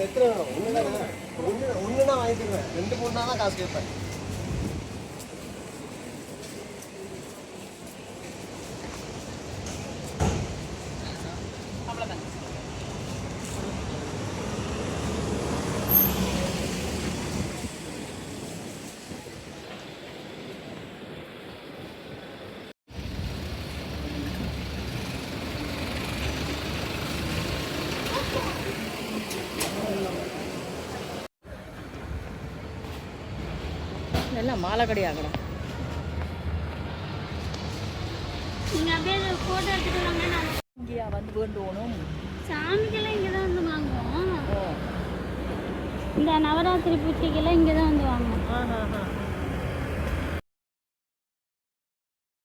எத்தனை ஒன்றுனா வாங்கிக்கிறேன், 2 3 தான் காசு கேட்பேன். எல்லாம் மாலை கடை ஆகணும். நீங்கள் அப்படியே ஃபோட்டோ எடுத்துகிட்டு வாங்க. இங்கேயா வந்து வேண்டுவோனும்? சாமிக்கெல்லாம் இங்கே தான் வந்து வாங்குவோம். இந்த நவராத்திரி பூஜைக்கெல்லாம் இங்கே தான் வந்து வாங்குவோம்.